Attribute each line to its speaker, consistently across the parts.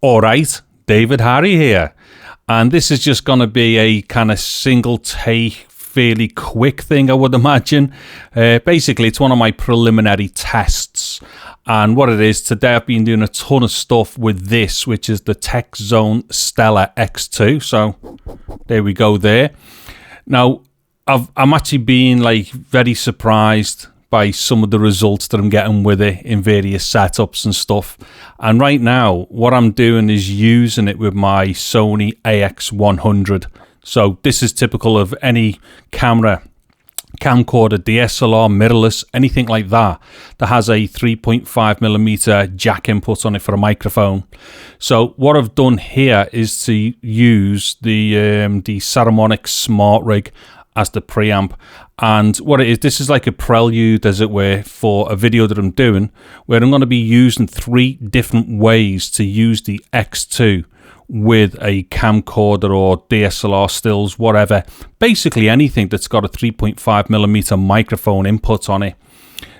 Speaker 1: Alright, David Harry here, and this is just going to be a kind of single take, fairly quick thing, I would imagine. Basically, it's one of my preliminary tests, and what it is, today I've been doing a ton of stuff with this, which is the Zone Stellar X2, so there we go there. Now, I'm actually being like very surprised by some of the results that I'm getting with it in various setups and stuff. And right now, what I'm doing is using it with my Sony AX100. So this is typical of any camera, camcorder, DSLR, mirrorless, anything like that has a 3.5mm jack input on it for a microphone. So what I've done here is to use the Saramonic Smartrig as the preamp, and what it is, this is like a prelude, as it were, for a video that I'm doing where I'm going to be using 3 different ways to use the X2 with a camcorder or DSLR stills, whatever, basically anything that's got a 3.5mm microphone input on it.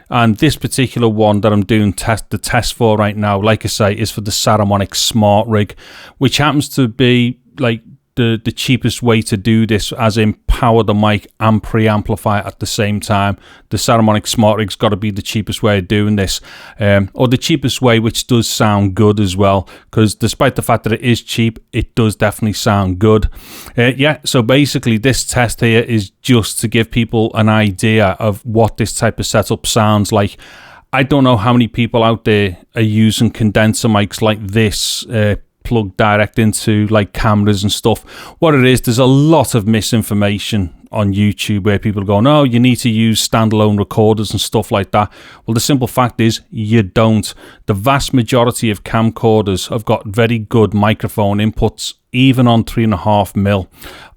Speaker 1: And this particular one that I'm doing the test for right now, like I say, is for the Saramonic Smartrig, which happens to be like the cheapest way to do this, as in power the mic and pre-amplify at the same time. The Saramonic Smartrig's got to be the cheapest way of doing this, or the cheapest way, which does sound good as well, because despite the fact that it is cheap, it does definitely sound good. Yeah, so basically this test here is just to give people an idea of what this type of setup sounds like. I don't know how many people out there are using condenser mics like this, plugged direct into like cameras and stuff. What it is, there's a lot of misinformation on YouTube where people go, no, you need to use standalone recorders and stuff like that. Well, the simple fact is you don't. The vast majority of camcorders have got very good microphone inputs, even on 3.5mm.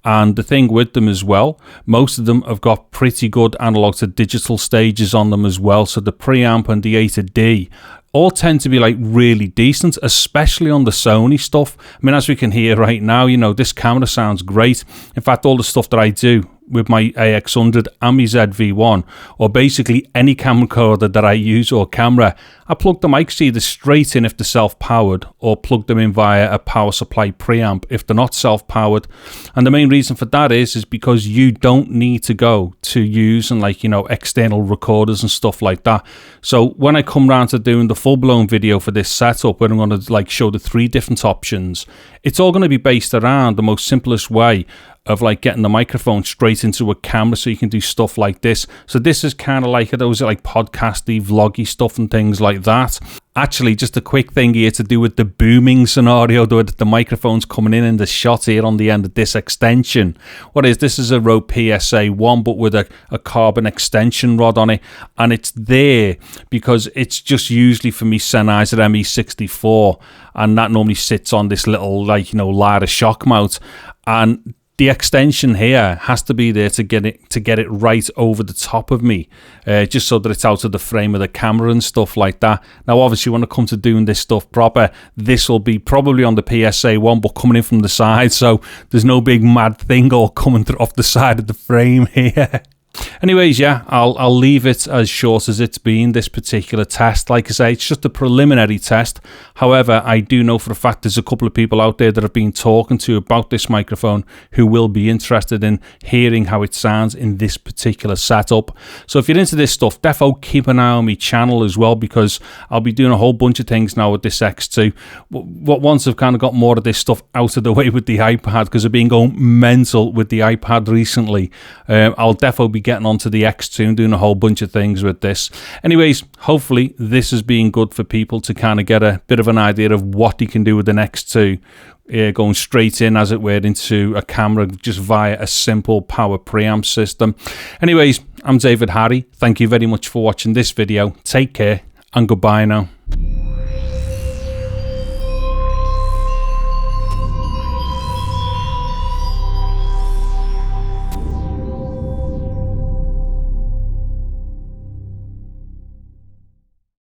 Speaker 1: And the thing with them as well, most of them have got pretty good analog to digital stages on them as well. So the preamp and the A to D all tend to be like really decent, especially on the Sony stuff. I mean, as we can hear right now, you know, this camera sounds great. In fact, all the stuff that I do with my AX100 and my ZV-1, or basically any camcorder that I use or camera, I plug the mics either straight in if they're self-powered, or plug them in via a power supply preamp if they're not self-powered. And the main reason for that is because you don't need to go to using like, you know, external recorders and stuff like that. So when I come around to doing the full-blown video for this setup, where I'm going to like show the 3 different options, it's all going to be based around the most simplest way of like getting the microphone straight into a camera so you can do stuff like this. So this is kind of like those like podcasty, vloggy stuff and things like that. Actually, just a quick thing here to do with the booming scenario, though, the microphone's coming in the shot here on the end of this extension. What is this? Is a Rode PSA-1, but with a carbon extension rod on it, and it's there because it's just usually for me Sennheiser ME64, and that normally sits on this little, like, you know, ladder shock mount, and the extension here has to be there to get it right over the top of me, just so that it's out of the frame of the camera and stuff like that. Now, obviously, when it comes to doing this stuff proper, this will be probably on the PSA-1, but coming in from the side, so there's no big mad thing all coming off the side of the frame here. Anyways, yeah, I'll leave it as short as it's been, this particular test. Like I say, it's just a preliminary test. However, I do know for a fact there's a couple of people out there that I've been talking to about this microphone who will be interested in hearing how it sounds in this particular setup. So if you're into this stuff, defo keep an eye on my channel as well, because I'll be doing a whole bunch of things now with this X2. Once I've kind of got more of this stuff out of the way with the iPad, because I've been going mental with the iPad recently, I'll defo be getting onto the X2 and doing a whole bunch of things with this. Anyways, hopefully this has been good for people to kind of get a bit of an idea of what you can do with an X2, going straight in, as it were, into a camera just via a simple power preamp system. Anyways, I'm David Harry. Thank you very much for watching this video. Take care and goodbye now.